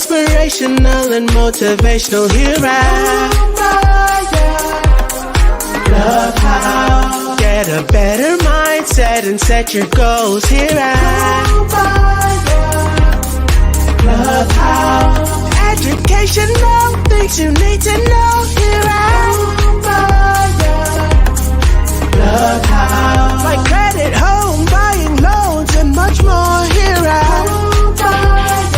inspirational and motivational here at Clubhouse. Get a better mindset and set your goals here at Clubhouse. Educational things you need to know here at Clubhouse. Like credit, home, buying loans, and much more here at Clubhouse.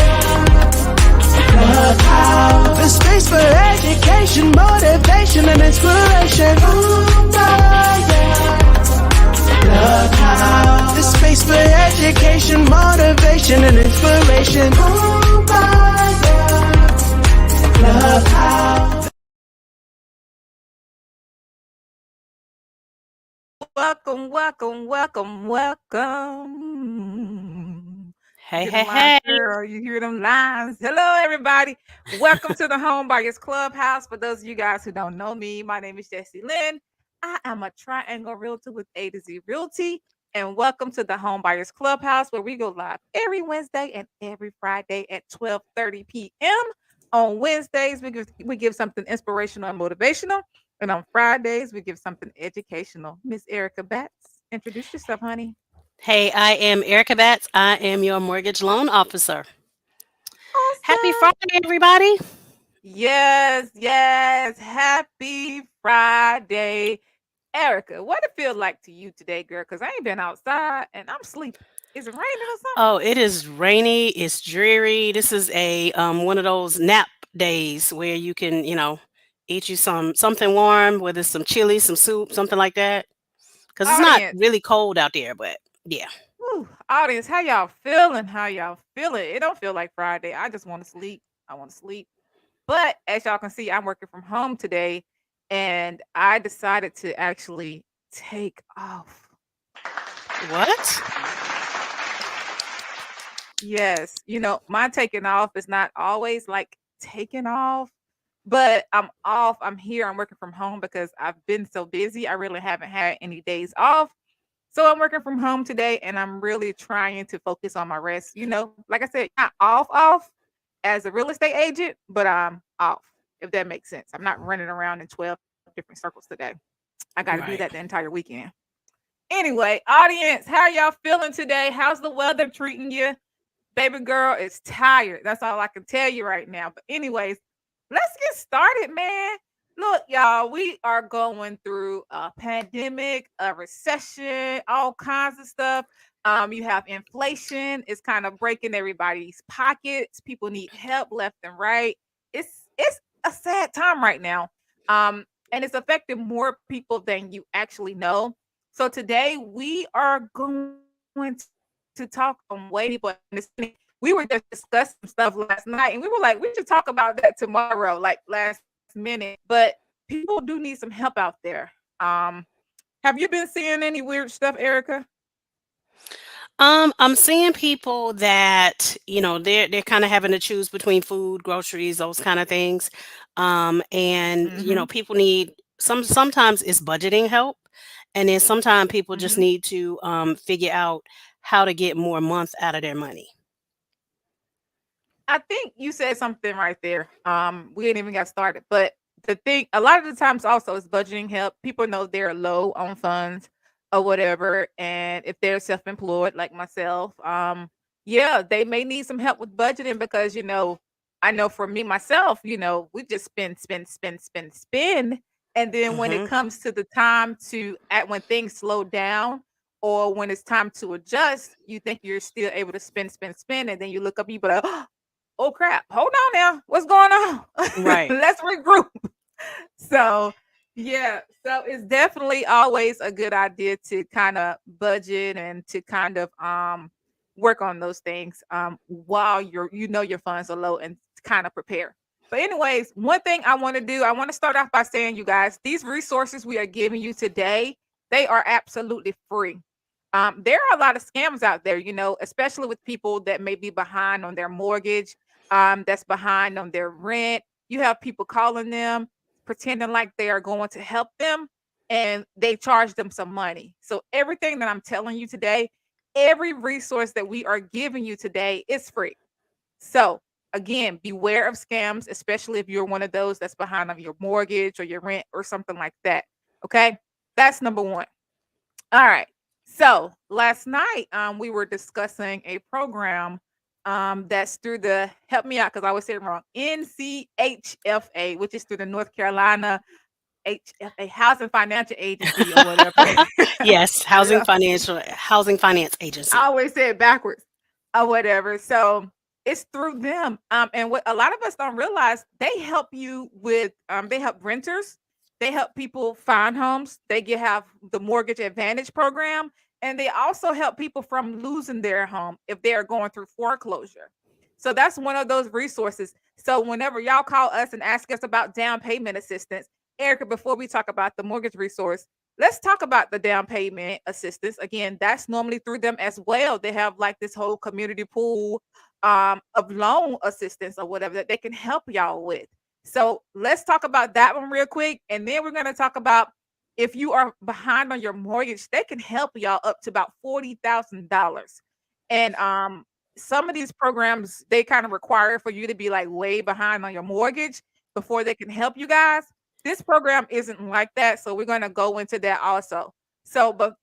The space for education, motivation, and inspiration. Clubhouse. The space for education, motivation, and inspiration. Clubhouse. Welcome. Hey, You hear hey, them lines, hey. girl? You hear them lines? Hello, everybody. Welcome to the Home Buyers Clubhouse. For those of you guys who don't know me, my name is Jessie Lynn. I am a triangle realtor with A to Z Realty. And welcome to the Home Buyers Clubhouse, where we go live every Wednesday and every Friday at 12:30 p.m. On Wednesdays, we give something inspirational and motivational. And on Fridays, we give something educational. Miss Erica Batts, introduce yourself, honey. Hey, I am Erica Batts. I am your mortgage loan officer. Happy Awesome. Friday, everybody. Yes. Happy Friday. Erica, what it feel like to you today, girl? Because I ain't been outside and I'm sleeping. Is it raining or something? Oh, it is rainy. It's dreary. This is a one of those nap days where you can, eat you something warm, whether it's some chili, some soup, something like that. Because it's not Audience. really cold out there, but yeah. Audience, how y'all feeling? It don't feel like Friday. I just want to sleep. I want to sleep. But as y'all can see, I'm working from home today and I decided to actually take off. What? Yes, my taking off is not always like taking off, but I'm off. I'm here. I'm working from home because I've been so busy. I really haven't had any days off. So I'm working from home today and I'm really trying to focus on my rest. Like I said, not off as a real estate agent, but I'm off, if that makes sense. I'm not running around in 12 different circles today. I got to do Right. that the entire weekend. Anyway, audience, how y'all feeling today? How's the weather treating you? Baby girl is tired. That's all I can tell you right now. But anyways, let's get started, man. Look, y'all, we are going through a pandemic, a recession, all kinds of stuff. You have inflation. It's kind of breaking everybody's pockets. People need help left and right. It's a sad time right now. And it's affecting more people than you actually know. So today we are going to talk on way people understanding. We were just discussing stuff last night and we were like, we should talk about that tomorrow, like last minute. But people do need some help out there. Have you been seeing any weird stuff, Erica? I'm seeing people that, they're kind of having to choose between food, groceries, those kind of things. And Mm-hmm. people need sometimes it's budgeting help, and then sometimes people just Mm-hmm. need to figure out how to get more month out of their money. I think you said something right there. We ain't even got started, but the thing, a lot of the times also is budgeting help. People know they're low on funds or whatever, and if they're self-employed like myself, yeah, they may need some help with budgeting because I know for me myself, we just spend, and then when it Hmm. comes to the time when things slow down or when it's time to adjust, you think you're still able to spend, and then you look up, you be like, oh crap, hold on now, what's going on? Right. Let's regroup. So yeah, so it's definitely always a good idea to kind of budget and to kind of work on those things while your funds are low and kind of prepare. But anyways, one thing I want to do, I want to start off by saying, you guys, these resources we are giving you today, they are absolutely free. There are a lot of scams out there, especially with people that may be behind on their mortgage, that's behind on their rent. You have people calling them, pretending like they are going to help them, and they charge them some money. So everything that I'm telling you today, every resource that we are giving you today is free. So again, beware of scams, especially if you're one of those that's behind on your mortgage or your rent or something like that. Okay. That's number one. All right. So last night, we were discussing a program that's through the, help me out because I always say it wrong, NCHFA, which is through the North Carolina HFA, Housing Financial Agency or whatever. Yes, Yeah, housing finance I agency. always say it backwards or whatever. So it's through them. And what a lot of us don't realize, they help you with, they help renters, they help people find homes, have the mortgage advantage program, and they also help people from losing their home if they are going through foreclosure. So that's one of those resources. So whenever y'all call us and ask us about down payment assistance, Erica, before we talk about the mortgage resource, let's talk about the down payment assistance. Again, that's normally through them as well. They have like this whole community pool of loan assistance or whatever that they can help y'all with. So let's talk about that one real quick. And then we're going to talk about if you are behind on your mortgage, they can help y'all up to about $40,000. And some of these programs, they kind of require for you to be like way behind on your mortgage before they can help you guys. This program isn't like that, so we're going to go into that also. So, but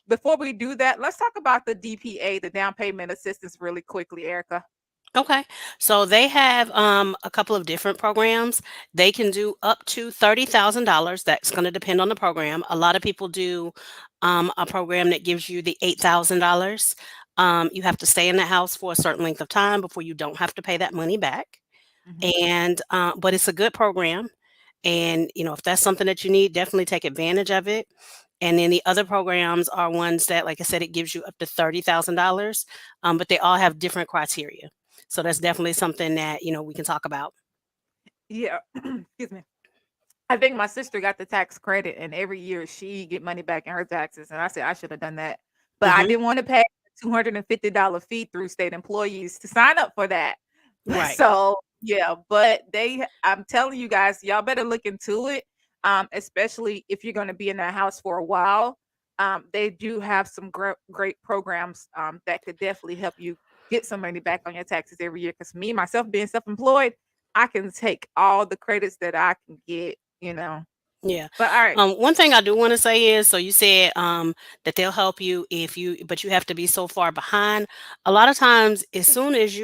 before we do that, let's talk about the DPA, the down payment assistance, really quickly, Erica. Okay. So they have a couple of different programs. They can do up to $30,000. That's going to depend on the program. A lot of people do a program that gives you the $8,000. You have to stay in the house for a certain length of time before you don't have to pay that money back. Mhm. And but it's a good program. And if that's something that you need, definitely take advantage of it. And then the other programs are ones that, like I said, it gives you up to $30,000, but they all have different criteria. So that's definitely something that we can talk about. Yeah, excuse me. I think my sister got the tax credit, and every year she get money back in her taxes. And I said I should have done that, but I Hmm. didn't want to pay a $250 fee through state employees to sign up for that. Right. So yeah, but I'm telling you guys, y'all better look into it. Especially if you're going to be in that house for a while. They do have some great programs that could definitely help you get some money back on your taxes every year. Because me myself being self-employed, I can take all the credits that I can get. Yeah. But all right. One thing I do want to say is, so you said that they'll help you but you have to be so far behind. A lot of times, as soon as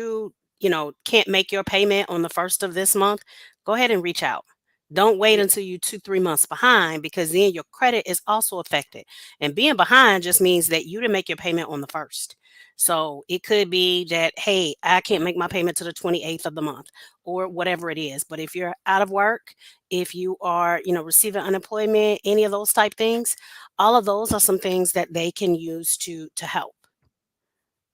can't make your payment on the first of this month, go ahead and reach out. Don't wait Yeah. until you 2, 3 months behind, because then your credit is also affected. And being behind just means that you didn't make your payment on the first. So it could be that, hey, I can't make my payment to the 28th of the month or whatever it is. But if you're out of work, if you are, receiving unemployment, any of those type things, all of those are some things that they can use to help.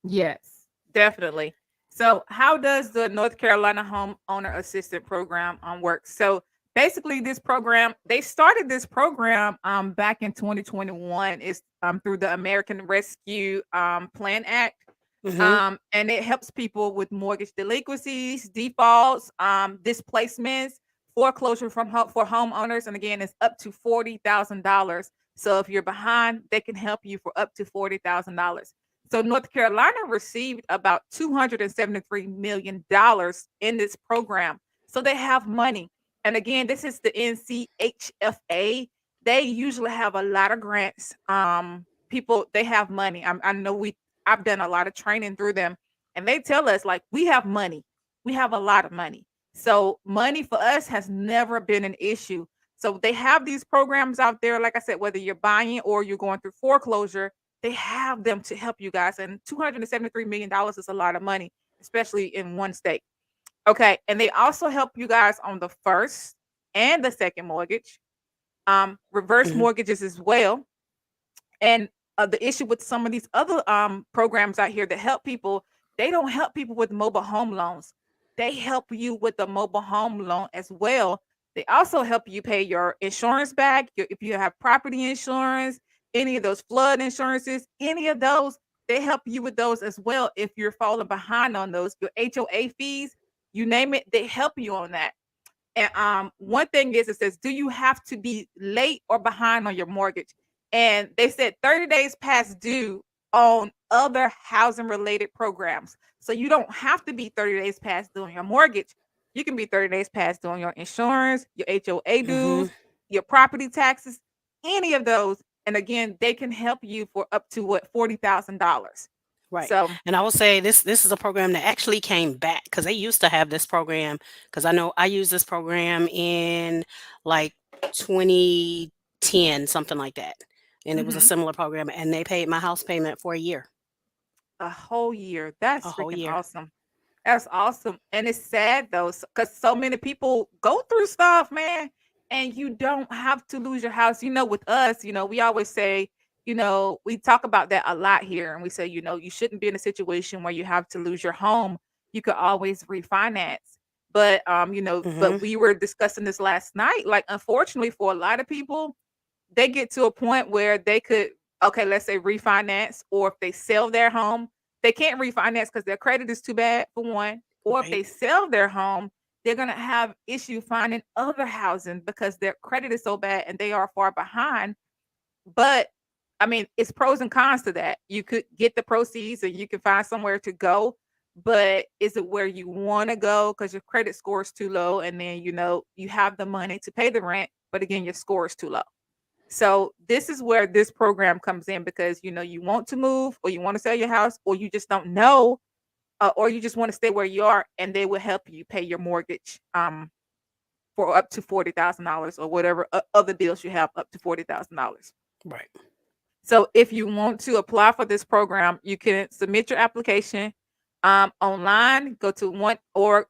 Yes, definitely. So, how does the North Carolina Homeowner Assistant Program work? So, basically, this program, they started this program back in 2021. It's through the American Rescue Plan Act. Hmm. And it helps people with mortgage delinquencies, defaults, displacements, foreclosure for homeowners. And again, it's up to $40,000. So if you're behind, they can help you for up to $40,000. So North Carolina received about $273 million in this program. So they have money. And again, this is the NCHFA. They usually have a lot of grants. People, they have money. I know I've done a lot of training through them, and they tell us like we have money. We have a lot of money. So money for us has never been an issue. So they have these programs out there, like I said, whether you're buying or you're going through foreclosure, they have them to help you guys. And $273 million is a lot of money, especially in one state. Okay. And they also help you guys on the first and the second mortgage, reverse Hmm. mortgages as well. And the issue with some of these other programs out here that help people, they don't help people with mobile home loans. They help you with the mobile home loan as well. They also help you pay your insurance back, if you have property insurance, any of those flood insurances, any of those, they help you with those as well. If you're falling behind on those, your HOA fees, you name it, they help you on that. And one thing is, it says, do you have to be late or behind on your mortgage? And they said 30 days past due. on other housing related programs. So you don't have to be 30 days past due on your mortgage. You can be 30 days past due on your insurance, your HOA Mhm. dues, your property taxes, any of those. And again, they can help you for up to what, $40,000. Right. So, And I will say this is a program that actually came back because they used to have this program. Because I know I used this program in like 2010, something like that. And it was a mhm, similar program, and they paid my house payment for a year. a whole year. A That's whole freaking year. awesome. That's awesome. And it's sad though, because so many people go through stuff, man, and you don't have to lose your house. With us, we always say, we talk about that a lot here. And we say, you shouldn't be in a situation where you have to lose your home. You could always refinance. But Mhm. we were discussing this last night. Like, unfortunately, for a lot of people, they get to a point where they could, okay, let's say refinance, or if they sell their home, they can't refinance because their credit is too bad for one. Or if Right. they sell their home, they're gonna have issue finding other housing because their credit is so bad and they are far behind. But I mean, it's pros and cons to that. You could get the proceeds and you can find somewhere to go, but is it where you want to go because your credit score is too low, and then you have the money to pay the rent, but again your score is too low. So this is where this program comes in, because you want to move, or you want to sell your house, or you just don't know, or you just want to stay where you are, and they will help you pay your mortgage for up to $40,000, or whatever other deals you have up to $40,000. Right. So if you want to apply for this program, you can submit your application online. Go to one or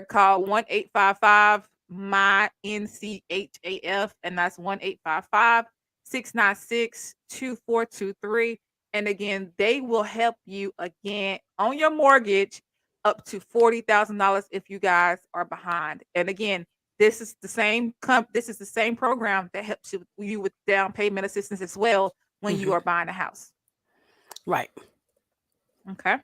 call 1-855 my NCHAF, and that's 1-855-696-2423. And again, they will help you again on your mortgage up to $40,000 if you guys are behind. And again, this is the same program that helps you with down payment assistance as well when you Mhm. are buying a house. Right. Okay.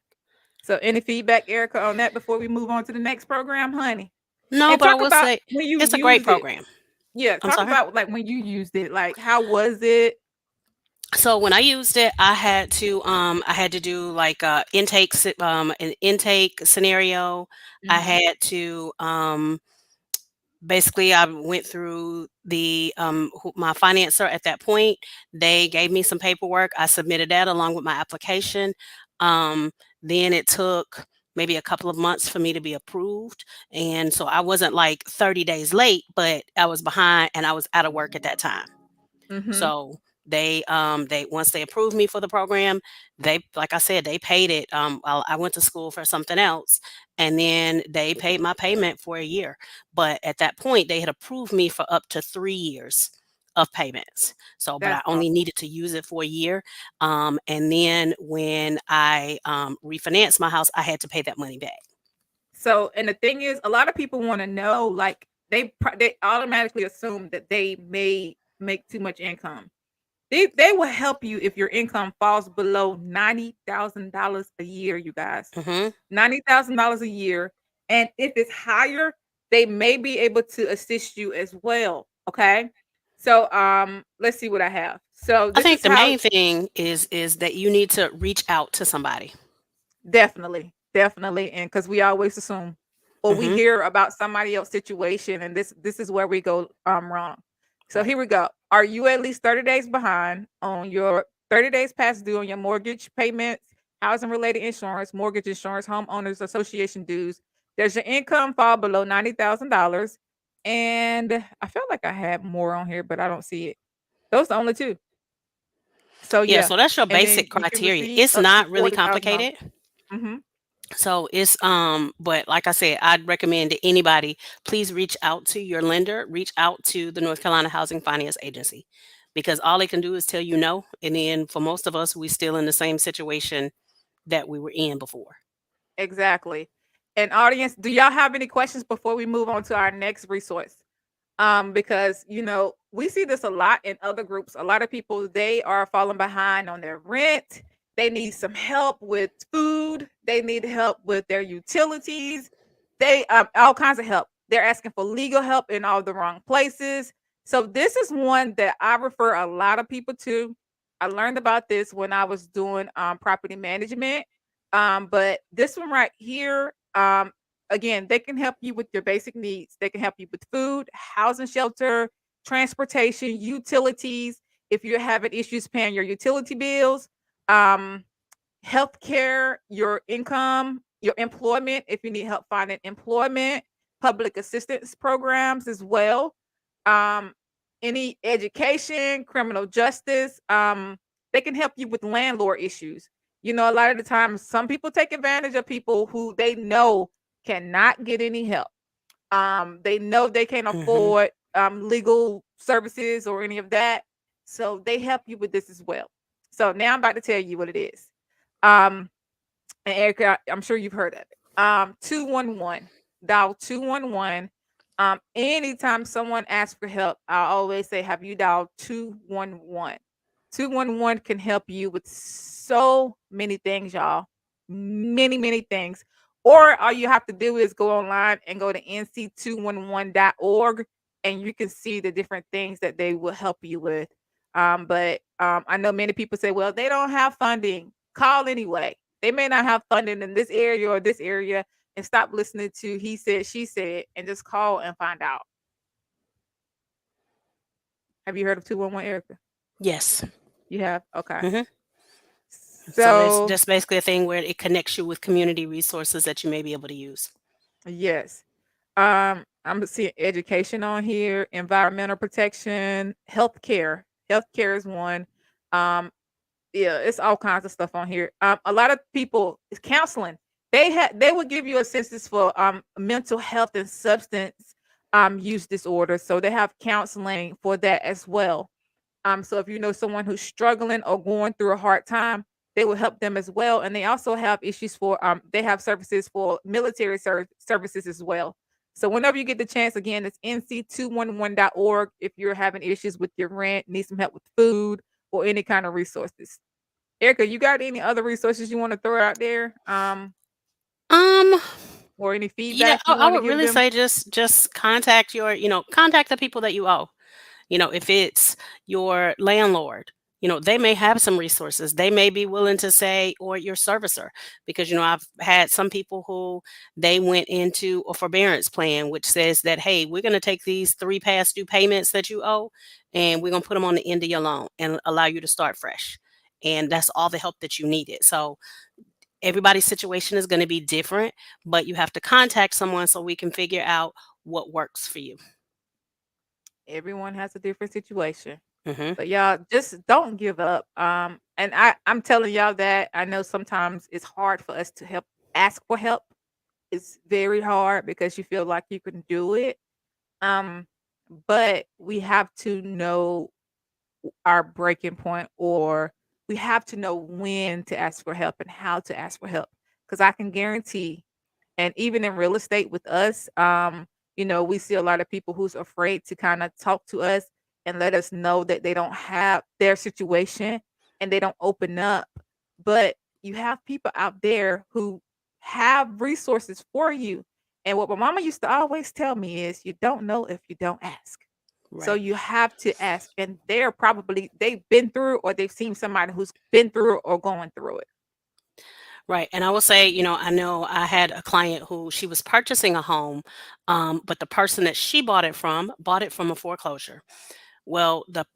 So any feedback, Erica, on that before we move on to the next program, honey? No, And but I talk will about say when you it's a great used it. program. Yeah, I'm talk sorry? about like when you used it. Like, how was it? So when I used it, I had to do like a an intake scenario. I Mhm. had to basically I went through my financer at that point. They gave me some paperwork. I submitted that along with my application. Um, then it took maybe a couple of months for me to be approved, and so I wasn't like 30 days late, but I was behind and I was out of work at that time. Mhm. So they once they approved me for the program, they, like I said, they paid it. I went to school for something else, and then they paid my payment for a year. But at that point, they had approved me for up to 3 years of payments. So, but I That's only awesome. needed to use it for a year. And then when I refinanced my house, I had to pay that money back. So, and the thing is, a lot of people want to know, like, they automatically assume that they may make too much income. They will help you if your income falls below $90,000 a year, you guys. Hmm. $90,000 a year. And if it's higher, they may be able to assist you as well. Okay. So let's see what I have. So I this think is the how. main thing is that you need to reach out to somebody. Definitely, definitely, and because we always assume, or we Hmm. hear about somebody else's situation, and this is where we go wrong. So Right. here we go. Are you at least 30 days behind on your 30 days past due on your mortgage payments, housing related insurance, mortgage insurance, homeowners association dues? Does your income fall below $90,000? And I felt like I had more on here, but I don't see it. Those are the only two. So Yeah. yeah, So that's your and then basic you can criteria. receive It's up to not really $40,000. complicated. Mm-hmm. So it's but like I said, I'd recommend to anybody, please reach out to your lender, reach out to the North Carolina Housing Finance Agency, because all they can do is tell you no. And then for most of us, we still in the same situation that we were in before. Exactly. And audience, do y'all have any questions before we move on to our next resource? Because we see this a lot in other groups. A lot of people, they are falling behind on their rent. They need some help with food. They need help with their utilities. They all kinds of help. They're asking for legal help in all the wrong places. So this is one that I refer a lot of people to. I learned about this when I was doing property management. But this one right here, again, they can help you with your basic needs. They can help you with food, housing, shelter, transportation, utilities. If you're having issues paying your utility bills, um, healthcare, your income, your employment, if you need help finding employment, public assistance programs as well. Um, any education, criminal justice, they can help you with landlord issues. You know, a lot of the times some people take advantage of people who they know cannot get any help. They know they can't Mhm. afford legal services or any of that. So they help you with this as well. So now I'm about to tell you what it is. Um, and Erica, I'm sure you've heard of it. 211, dial 211. Anytime someone asks for help, I always say, have you dialed 211? 211 can help you with so many things, y'all. Many, many things. Or all you have to do is go online and go to nc211.org and you can see the different things that they will help you with. But I know many people say, well, they don't have funding. Call anyway. They may not have funding in this area or this area, and stop listening to he said, she said, and just call and find out. Have you heard of 211, Erica? Yes. You have? Okay. Mhm. So it's So, just basically a thing where it connects you with community resources that you may be able to use. yes. I'm seeing education on here, environmental protection, healthcare. Healthcare is one. Um, yeah, it's all kinds of stuff on here. A lot of people counseling. They would give you a census for mental health and substance use disorder. So they have counseling for that as well. So if you know someone who's struggling or going through a hard time, they will help them as well. And they also have issues for they have services for military services as well. So whenever you get the chance, again, it's nc211.org if you're having issues with your rent, need some help with food or any kind of resources. Erica, you got any other resources you want to throw out there? Um, Or any yeah, feedback I, you I want to would give really them? say just contact contact the people that you owe. If it's your landlord, they may have some resources. They may be willing to say, or your servicer, because, I've had some people who they went into a forbearance plan, which says that, hey, we're going to take these 3 past due payments that you owe, and we're going to put them on the end of your loan and allow you to start fresh. And that's all the help that you needed. So everybody's situation is going to be different, but you have to contact someone so we can figure out what works for you. Everyone has a different situation. Hmm. But y'all just don't give up. And I'm telling y'all that I know sometimes it's hard for us to help ask for help. It's very hard because you feel like you can do it. Um, but we have to know our breaking point, or we have to know when to ask for help and how to ask for help. Because I can guarantee, and even in real estate with us, we see a lot of people who's afraid to kind of talk to us and let us know that they don't have their situation and they don't open up. But you have people out there who have resources for you. And what my mama used to always tell me is you don't know if you don't ask. So Right. you have to ask. And they've been through or they've seen somebody who's been through or going through it. Right. And I will say, I know I had a client who she was purchasing a home, but the person that she bought it from a foreclosure. Well, the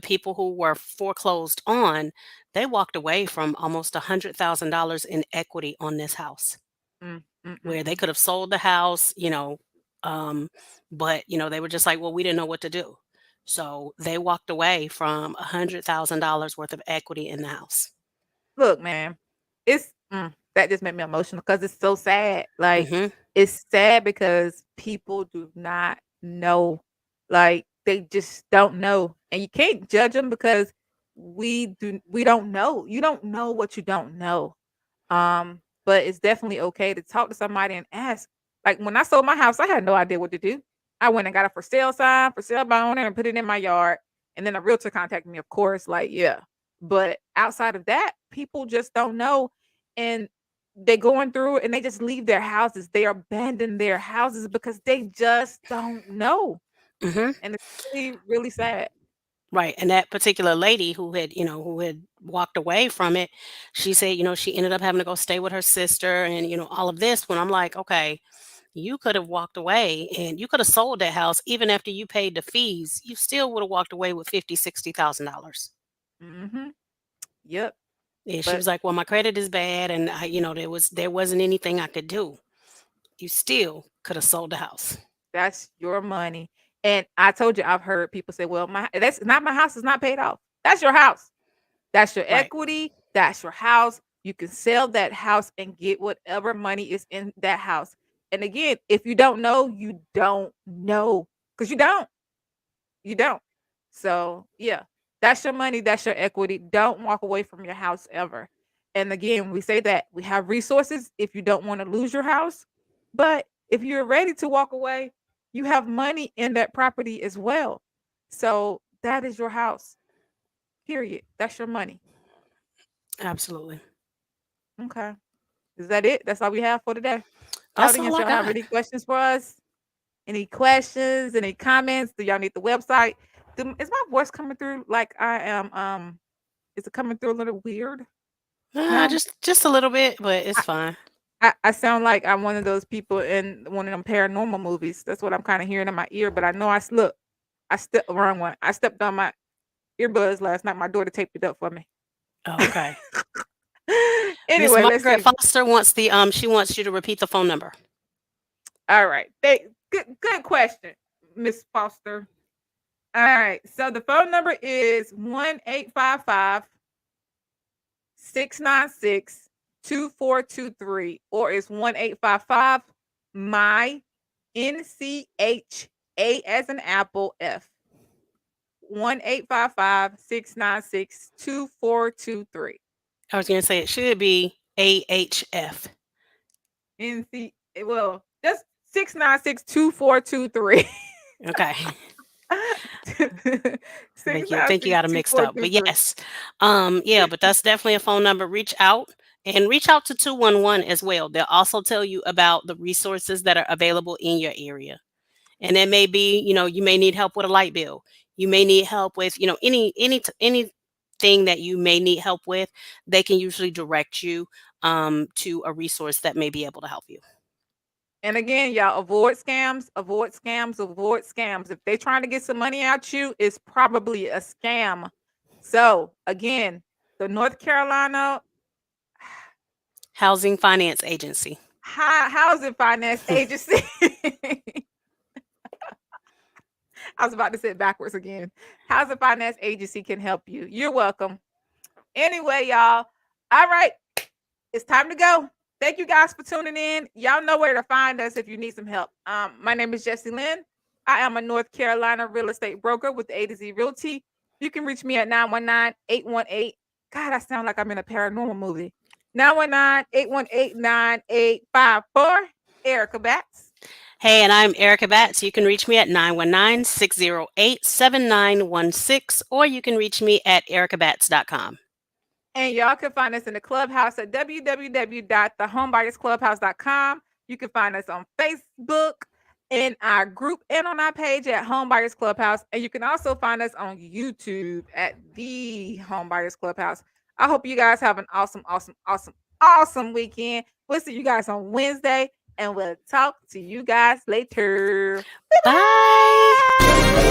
people who were foreclosed on, they walked away from almost $100,000 in equity on this house, Mm, mm, mm, where they mm. could have sold the house, um, but they were just like, well, we didn't know what to do. So they walked away from $100,000 worth of equity in the house. Look, man, that just made me emotional because it's so sad. Like, Hmm. it's sad because people do not know. Like, they just don't know. And you can't judge them because we don't know. You don't know what you don't know. But it's definitely okay to talk to somebody and ask. Like when I sold my house, I had no idea what to do. I went and got a for sale sign, for sale by owner, and put it in my yard. And then a realtor contacted me, of course. Like, yeah. But outside of that, people just don't know. And they're going through and they just leave their houses. They abandon their houses because they just don't know. Hmm. And it's really, really sad. Right. And that particular lady who had walked away from it, she said, she ended up having to go stay with her sister and, all of this when I'm like, okay, you could have walked away and you could have sold that house even after you paid the fees. You still would have walked away with $50,000, $60,000. Mm-hmm. Yep. And she But was like, well, my credit is bad and there wasn't anything I could do. You still could have sold the house. that's your money. And I told you, I've heard people say, well, that's not my house, is not paid off. That's your house. That's your Right. equity. That's your house. You can sell that house and get whatever money is in that house. And again, if you don't know, you don't know. Because you don't. You don't. So yeah, that's your money, that's your equity. Don't walk away from your house ever. And again, we say that we have resources if you don't want to lose your house. But if you're ready to walk away, you have money in that property as well. So that is your house. Period. That's your money. Absolutely. Okay. Is that it? That's all we have for today. That's all Audience, I y'all have got. any questions for us? Any questions? Any comments? Do y'all need the website? Is my voice coming through like I am? Is it coming through a little weird? No, Just a little bit, but it's I, fine. I sound like I'm one of those people in one of them paranormal movies. That's what I'm kind of hearing in my ear. But I know I slipped. I stepped wrong one. I stepped on my earbuds last night. My daughter taped it up for me. Okay. Miss Anyway, let's Margaret see. Foster wants she wants you to repeat the phone number. All right. Good question, Miss Foster. All right. So the phone number is 1-855-696-2423, or it's 1-855 my NCHA as an apple F. 1-855-696-2423. I was gonna say it should be AHF. NC well, just 696-2423. Okay. I think you got them mixed up. But 696-2423. yes. Yeah, but that's definitely a phone number. Reach out and reach out to 211 as well. They'll also tell you about the resources that are available in your area. And it may be, you may need help with a light bill. You may need help with, anything that you may need help with. They can usually direct you to a resource that may be able to help you. And again, y'all avoid scams, avoid scams, avoid scams. If they're trying to get some money out you, it's probably a scam. So again, the North Carolina Housing Finance Agency. Housing Finance Agency. I was about to say it backwards again. Housing Finance Agency can help you. You're welcome. Anyway, y'all. All right. It's time to go. Thank you guys for tuning in. Y'all know where to find us if you need some help. My name is Jessie Lynn. I am a North Carolina real estate broker with A to Z Realty. You can reach me at 919-818. God, I sound like I'm in a paranormal movie. 919-818-9854. Erica Batts. Hey, and I'm Erica Batts. You can reach me at 919-608-7916, or you can reach me at ericabats.com. And y'all can find us in the clubhouse at www.thehomebuyersclubhouse.com. You can find us on Facebook, in our group, and on our page at Homebuyers Clubhouse. And you can also find us on YouTube at The Homebuyers Clubhouse. I hope you guys have an awesome, awesome, awesome, awesome weekend. We'll see you guys on Wednesday, and we'll talk to you guys later. Bye.